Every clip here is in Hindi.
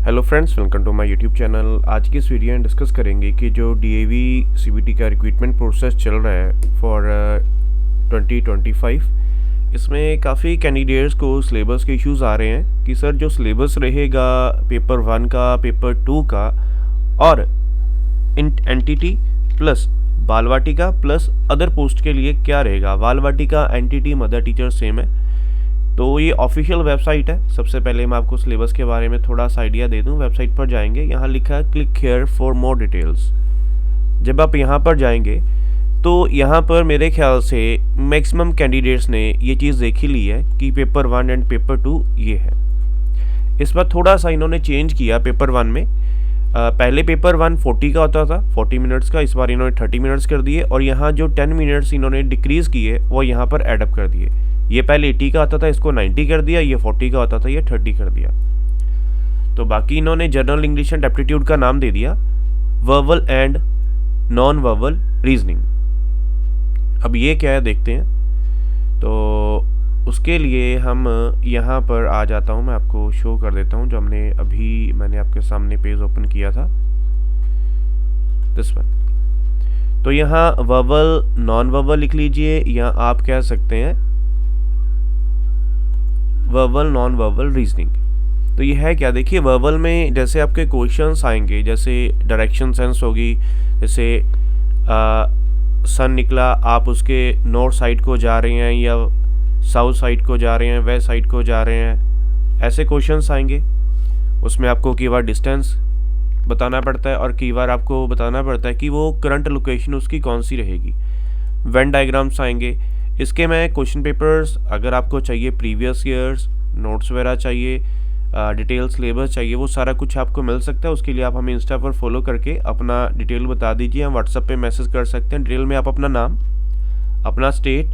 Hello friends, welcome to my YouTube channel. आज की इस वीडियो में डिस्कस करेंगे कि जो डीएवी सीबीटी का रिक्रूटमेंट प्रोसेस चल रहा है फॉर 2025, इसमें काफ़ी कैंडिडेट्स को सिलेबस के इश्यूज आ रहे हैं कि सर जो सिलेबस रहेगा पेपर 1 का, पेपर 2 का और एनटीटी प्लस बाल वाटिका प्लस अदर पोस्ट के लिए क्या रहेगा। बाल वाटिका, एनटीटी, मदर टीचर सेम है। तो ये ऑफिशियल वेबसाइट है। सबसे पहले मैं आपको सिलेबस के बारे में थोड़ा सा आइडिया दे दूं। वेबसाइट पर जाएंगे, यहाँ लिखा है click here for more details. जब आप यहाँ पर जाएंगे तो यहाँ पर मेरे ख्याल से मैक्सिमम कैंडिडेट्स ने ये चीज़ देख ही ली है कि पेपर 1 एंड पेपर 2 ये है। इस बार थोड़ा सा इन्होंने चेंज किया। पेपर 1 में पहले पेपर 1 40 का होता था, 40 मिनट्स का। इस बार इन्होंने 30 मिनट्स कर दिए और यहाँ जो 10 मिनट्स इन्होंने डिक्रीज़ किए वो यहाँ पर एडअप कर दिए। ये पहले 80 का आता था, इसको 90 कर दिया। ये 40 का आता था, ये 30 कर दिया। तो बाकी इन्होंने जनरल इंग्लिश एंड एप्टीट्यूड का नाम दे दिया verbal and non verbal reasoning. अब ये क्या है देखते हैं। तो उसके लिए हम यहाँ पर आ जाता हूँ, मैं आपको शो कर देता हूँ जो मैंने आपके सामने पेज ओपन किया था, दिस वन। तो यहाँ वर्बल नॉन वर्बल लिख लीजिए, या आप कह सकते हैं वर्बल नॉन वर्बल रीजनिंग। तो ये है क्या, देखिए वर्बल में जैसे आपके क्वेश्चंस आएंगे, जैसे डायरेक्शन सेंस होगी, जैसे सन निकला, आप उसके नॉर्थ साइड को जा रहे हैं या साउथ साइड को जा रहे हैं, वेस्ट साइड को जा रहे हैं, ऐसे क्वेश्चंस आएंगे। उसमें आपको कई बार डिस्टेंस बताना पड़ता है और कई बार आपको बताना पड़ता है कि वो करंट लोकेशन उसकी कौन सी रहेगी। वेन डायग्राम्स आएंगे। इसके मैं क्वेश्चन पेपर्स, अगर आपको चाहिए प्रीवियस ईयर्स, नोट्स वगैरह चाहिए, डिटेल सिलेबस चाहिए, वो सारा कुछ आपको मिल सकता है। उसके लिए आप हमें इंस्टा पर फॉलो करके अपना डिटेल बता दीजिए, हम व्हाट्सएप पे मैसेज कर सकते हैं। डिटेल में आप अपना नाम, अपना स्टेट,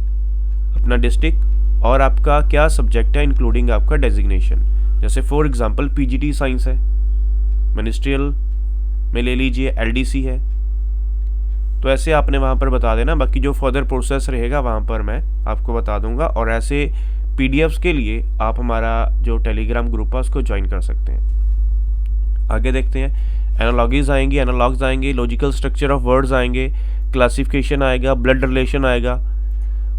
अपना डिस्ट्रिक्ट और आपका क्या सब्जेक्ट है इंक्लूडिंग आपका डेजिग्नेशन। जैसे फॉर एग्जांपल पीजीटी साइंस है, मिनिस्ट्रियल में ले लीजिए, एलडीसी है, तो ऐसे आपने वहाँ पर बता देना। बाकी जो फर्दर प्रोसेस रहेगा वहाँ पर मैं आपको बता दूंगा। और ऐसे पीडीएफ्स के लिए आप हमारा जो टेलीग्राम ग्रुप है उसको ज्वाइन कर सकते हैं। आगे देखते हैं। एनालॉगीज आएंगी, एनालॉग्स आएंगे, लॉजिकल स्ट्रक्चर ऑफ वर्ड्स आएंगे, क्लासिफिकेशन आएगा, ब्लड रिलेशन आएगा।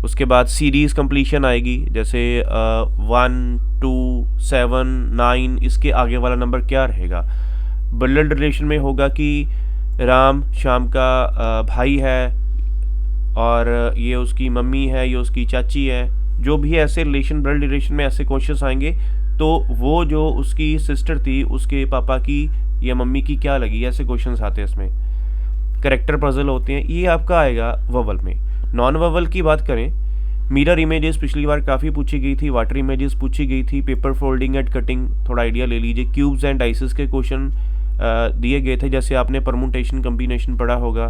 उसके बाद सीरीज कंप्लीशन आएगी, जैसे 1, 2, 7, 9, इसके आगे वाला नंबर क्या रहेगा। ब्लड रिलेशन में होगा कि राम श्याम का भाई है और ये उसकी मम्मी है, ये उसकी चाची है। जो भी ऐसे रिलेशन, ब्लड रिलेशन में ऐसे क्वेश्चंस आएंगे तो वो जो उसकी सिस्टर थी, उसके पापा की या मम्मी की क्या लगी, ऐसे क्वेश्चंस आते हैं इसमें। कैरेक्टर पजल होते हैं, ये आपका आएगा वर्बल में। नॉन वर्बल की बात करें, मिरर इमेजेस पिछली बार काफ़ी पूछी गई थी, वाटर इमेजेस पूछी गई थी, पेपर फोल्डिंग एंड कटिंग थोड़ा आइडिया ले लीजिए। क्यूब्स एंड डाइसेस के क्वेश्चन दिए गए थे, जैसे आपने परमुटेशन कम्बिनेशन पढ़ा होगा।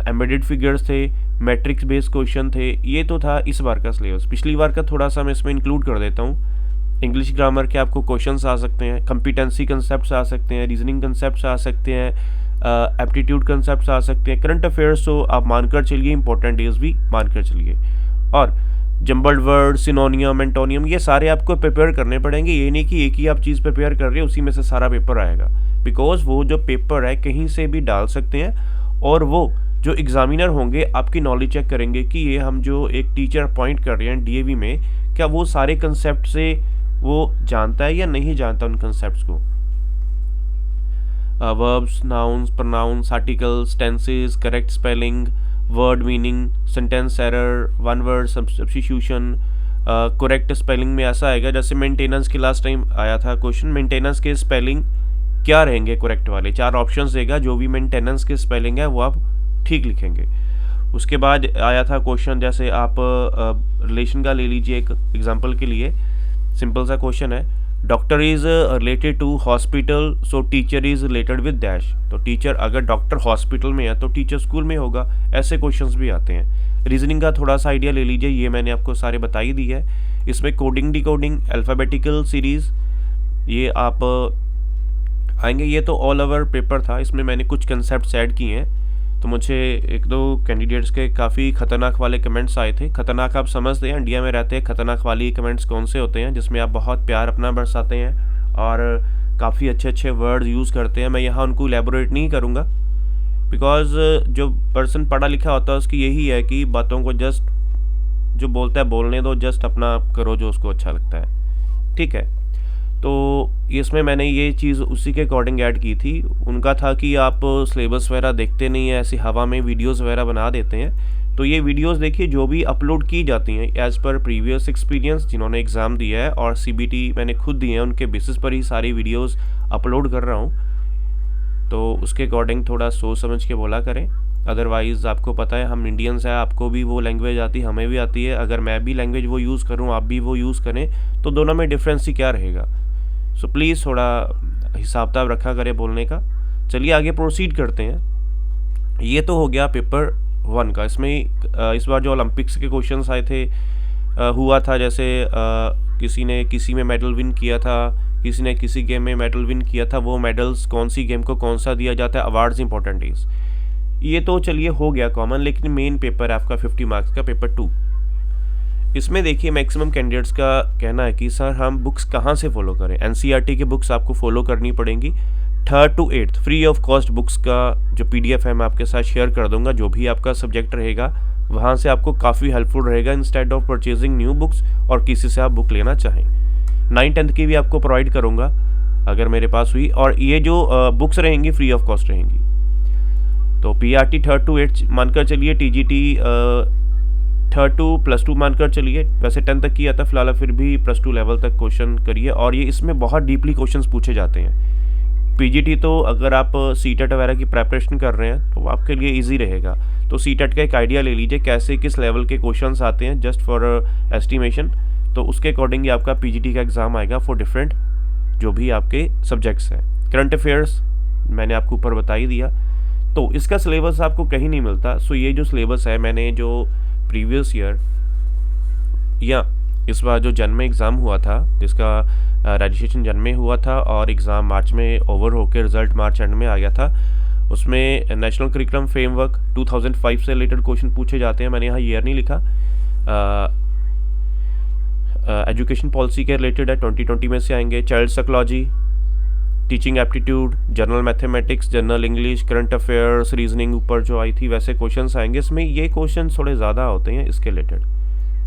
एम्बेडेड फिगर्स थे, मैट्रिक्स बेस्ड क्वेश्चन थे। ये तो था इस बार का सिलेबस। पिछली बार का थोड़ा सा मैं इसमें इंक्लूड कर देता हूँ। इंग्लिश ग्रामर के आपको क्वेश्चंस आ सकते हैं, कंपिटेंसी कंसेप्ट आ सकते हैं, रीजनिंग कंसेप्ट आ सकते हैं, एप्टीट्यूड कंसेप्ट आ सकते हैं, करंट अफेयर्स तो आप मानकर चलिए, इंपॉर्टेंट डेज भी मानकर चलिए, और जम्बल्ड वर्ड, सिनोनियम, एंटोनियम, ये सारे आपको प्रिपेयर करने पड़ेंगे। ये नहीं कि एक ही आप चीज़ प्रिपेयर कर रहे हो उसी में से सारा पेपर आएगा, बिकॉज वो जो पेपर है कहीं से भी डाल सकते हैं और वो जो एग्जामिनर होंगे आपकी नॉलेज चेक करेंगे कि ये हम जो एक टीचर अपॉइंट कर रहे हैं डीएवी में, क्या वो सारे कंसेप्ट से वो जानता है या नहीं जानता उन कंसेप्ट्स को। Verbs, nouns, pronouns, articles, tenses, correct spelling, word meaning, sentence error, one word substitution, correct spelling में ऐसा आएगा जैसे मेंटेनेंस के लास्ट टाइम आया था क्वेश्चन, मेंटेनेंस के स्पेलिंग क्या रहेंगे करेक्ट वाले। 4 ऑप्शंस देगा, जो भी मेंटेनेंस के स्पेलिंग है वो आप ठीक लिखेंगे। उसके बाद आया था क्वेश्चन, जैसे आप रिलेशन का ले लीजिए एक एग्जांपल के लिए। सिंपल सा क्वेश्चन है, doctor is related to hospital, so teacher is related with dash. तो टीचर, अगर डॉक्टर हॉस्पिटल में है तो टीचर स्कूल में होगा। ऐसे क्वेश्चंस भी आते हैं। रीजनिंग का थोड़ा सा आइडिया ले लीजिए, ये मैंने आपको सारे बता ही दी है। इसमें कोडिंग, डिकोडिंग, अल्फ़ाबेटिकल सीरीज, ये आप आएंगे। ये तो ऑल ओवर पेपर था, इसमें मैंने कुछ कंसेप्ट ऐड किए हैं। तो मुझे 1-2 कैंडिडेट्स के काफ़ी ख़तरनाक वाले कमेंट्स आए थे। ख़तरनाक आप समझते हैं, इंडिया में रहते हैं, ख़तरनाक वाली कमेंट्स कौन से होते हैं जिसमें आप बहुत प्यार अपना बरसाते हैं और काफ़ी अच्छे अच्छे वर्ड्स यूज़ करते हैं। मैं यहाँ उनको इलेबोरेट नहीं करूँगा, बिकॉज जो पर्सन पढ़ा लिखा होता है उसकी यही है कि बातों को जस्ट जो बोलता है बोलने दो, जस्ट अपना करो जो उसको अच्छा लगता है, ठीक है। तो इसमें मैंने ये चीज़ उसी के अकॉर्डिंग ऐड की थी। उनका था कि आप सिलेबस वगैरह देखते नहीं है, ऐसी हवा में वीडियोस वगैरह बना देते हैं। तो ये वीडियोस देखिए जो भी अपलोड की जाती हैं एज़ पर प्रीवियस एक्सपीरियंस जिन्होंने एग्ज़ाम दिया है और CBT मैंने खुद दिए हैं, उनके बेसिस पर ही सारी वीडियोस अपलोड कर रहा हूँ। तो उसके अकॉर्डिंग थोड़ा सोच समझ के बोला करें, अदरवाइज़ आपको पता है हम इंडियंस हैं, आपको भी वो लैंग्वेज आती है, हमें भी आती है। अगर मैं भी लैंग्वेज वो यूज़ करूँ, आप भी वो यूज़ करें, तो दोनों में डिफरेंस ही क्या रहेगा। सो प्लीज़ थोड़ा हिसाब किताब रखा करें बोलने का। चलिए आगे प्रोसीड करते हैं। ये तो हो गया पेपर 1 का। इसमें इस बार जो ओलंपिक्स के क्वेश्चंस आए थे, हुआ था जैसे किसी ने किसी में मेडल विन किया था, किसी ने किसी गेम में मेडल विन किया था, वो मेडल्स कौन सी गेम को कौन सा दिया जाता है, अवार्ड्स इंपॉर्टेंट इज, ये तो चलिए हो गया कॉमन। लेकिन मेन पेपर है आपका 50 मार्क्स का पेपर 2। इसमें देखिए मैक्सिमम कैंडिडेट्स का कहना है कि सर हम बुक्स कहाँ से फॉलो करें। NCERT की बुक्स आपको फॉलो करनी पड़ेंगी। 3rd to 8th free of cost books का जो PDF है मैं आपके साथ शेयर कर दूंगा। जो भी आपका सब्जेक्ट रहेगा वहाँ से आपको काफ़ी हेल्पफुल रहेगा instead of purchasing new books और किसी से आप बुक लेना चाहें। 9th-10th की भी आपको प्रोवाइड करूँगा अगर मेरे पास हुई, और ये जो बुक्स रहेंगी फ्री ऑफ कॉस्ट रहेंगी। तो PRT 3rd to 8th मानकर चलिए, TGT 3rd to +2 मानकर चलिए। वैसे 10th तक किया था फिलहाल, फिर भी +2 लेवल तक क्वेश्चन करिए, और ये इसमें बहुत डीपली क्वेश्चंस पूछे जाते हैं। PGT तो अगर आप CTET वगैरह की प्रेपरेशन कर रहे हैं तो आपके लिए इजी रहेगा। तो CTET का एक आइडिया ले लीजिए कैसे किस लेवल के क्वेश्चंस आते हैं, जस्ट फॉर एस्टिमेशन। तो उसके अकॉर्डिंग ही आपका PGT का एग्ज़ाम आएगा फॉर डिफरेंट जो भी आपके सब्जेक्ट्स हैं। करंट अफेयर्स मैंने आपको ऊपर बता ही दिया। तो इसका सिलेबस आपको कहीं नहीं मिलता। सो ये जो सिलेबस है, मैंने जो प्रीवियस ईयर या इस बार जो जन में एग्ज़ाम हुआ था, जिसका रजिस्ट्रेशन जन में हुआ था और एग्ज़ाम मार्च में ओवर होकर रिज़ल्ट मार्च एंड में आ गया था, उसमें नेशनल करिकुलम फ्रेमवर्क 2005 से रिलेटेड क्वेश्चन पूछे जाते हैं। मैंने यहाँ ईयर नहीं लिखा। एजुकेशन पॉलिसी के रिलेटेड है, 2020 में से आएंगे। Child psychology, teaching aptitude, general mathematics, general English, current affairs, reasoning ऊपर जो आई थी वैसे क्वेश्चंस आएंगे। इसमें ये क्वेश्चन थोड़े ज़्यादा होते हैं इसके रिलेटेड,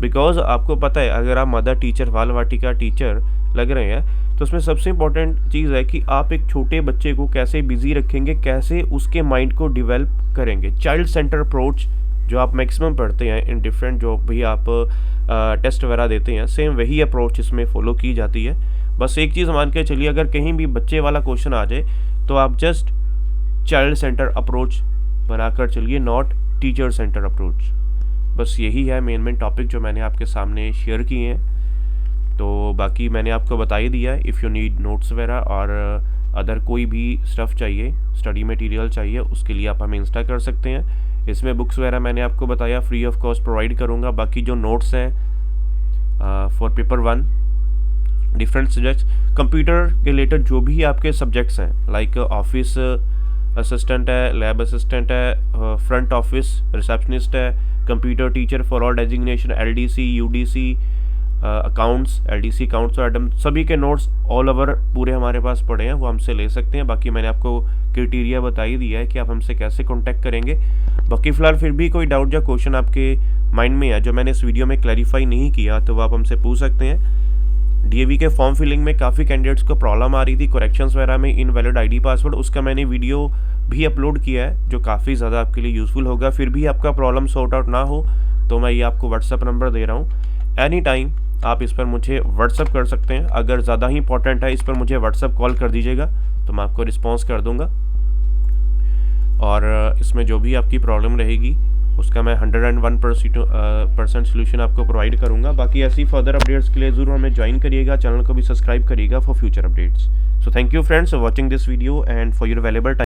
बिकॉज आपको पता है अगर आप मदर टीचर बाल वाटिका टीचर लग रहे हैं तो उसमें सबसे इम्पोर्टेंट चीज़ है कि आप एक छोटे बच्चे को कैसे बिजी रखेंगे, कैसे उसके माइंड को डिवेल्प करेंगे। चाइल्ड सेंटर अप्रोच जो आप मैक्सिमम पढ़ते हैं इन डिफरेंट जो भी आप टेस्ट वगैरह देते हैं, सेम वही अप्रोच इसमें फॉलो की जाती है। बस एक चीज़ मान के चलिए, अगर कहीं भी बच्चे वाला क्वेश्चन आ जाए तो आप जस्ट चाइल्ड सेंटर अप्रोच बनाकर चलिए, नॉट टीचर सेंटर अप्रोच। बस यही है मेन टॉपिक जो मैंने आपके सामने शेयर किए हैं। तो बाकी मैंने आपको बता ही दिया है। इफ़ यू नीड नोट्स वगैरह और अदर कोई भी स्टफ़ चाहिए, स्टडी मटेरियल चाहिए, उसके लिए आप हमें इंस्टा कर सकते हैं। इसमें बुक्स वगैरह मैंने आपको बताया फ्री ऑफ कॉस्ट प्रोवाइड करूँगा। बाकी जो नोट्स हैं for paper 1 different subjects, computer के रिलेटेड जो भी आपके सब्जेक्ट्स हैं, लाइक ऑफिस असिस्टेंट है, लैब असिस्टेंट है, फ्रंट ऑफिस रिसेप्शनिस्ट है, computer teacher for all designation, LDC, UDC, accounts, LDC accounts और एडम, सभी के नोट्स ऑल ओवर पूरे हमारे पास पड़े हैं, वो हमसे ले सकते हैं। बाकी मैंने आपको क्राइटेरिया बता ही दिया है कि आप हमसे कैसे कांटेक्ट करेंगे। बाकी फ़िलहाल फिर भी कोई डाउट या क्वेश्चन आपके माइंड में है जो मैंने इस वीडियो में क्लैरिफाई नहीं किया तो आप हमसे पूछ सकते हैं। DAV के फॉर्म फिलिंग में काफ़ी कैंडिडेट्स को प्रॉब्लम आ रही थी करेक्शंस वगैरह में, इनवैलिड ID पासवर्ड, उसका मैंने वीडियो भी अपलोड किया है जो काफ़ी ज़्यादा आपके लिए यूज़फुल होगा। फिर भी आपका प्रॉब्लम सॉर्ट आउट ना हो तो मैं ये आपको व्हाट्सअप नंबर दे रहा हूँ। एनी टाइम आप इस पर मुझे व्हाट्सअप कर सकते हैं। अगर ज़्यादा ही इंपॉर्टेंट है इस पर मुझे व्हाट्सअप कॉल कर दीजिएगा तो मैं आपको रिस्पॉन्स कर दूँगा, और इसमें जो भी आपकी प्रॉब्लम रहेगी उसका मैं 101% सोल्यूशन आपको प्रोवाइड करूंगा। बाकी ऐसी फर्दर अपडेट्स के लिए ज़रूर हमें ज्वाइन करिएगा, चैनल को भी सब्सक्राइब करिएगा for future updates. So thank you friends for watching this video and for your valuable time.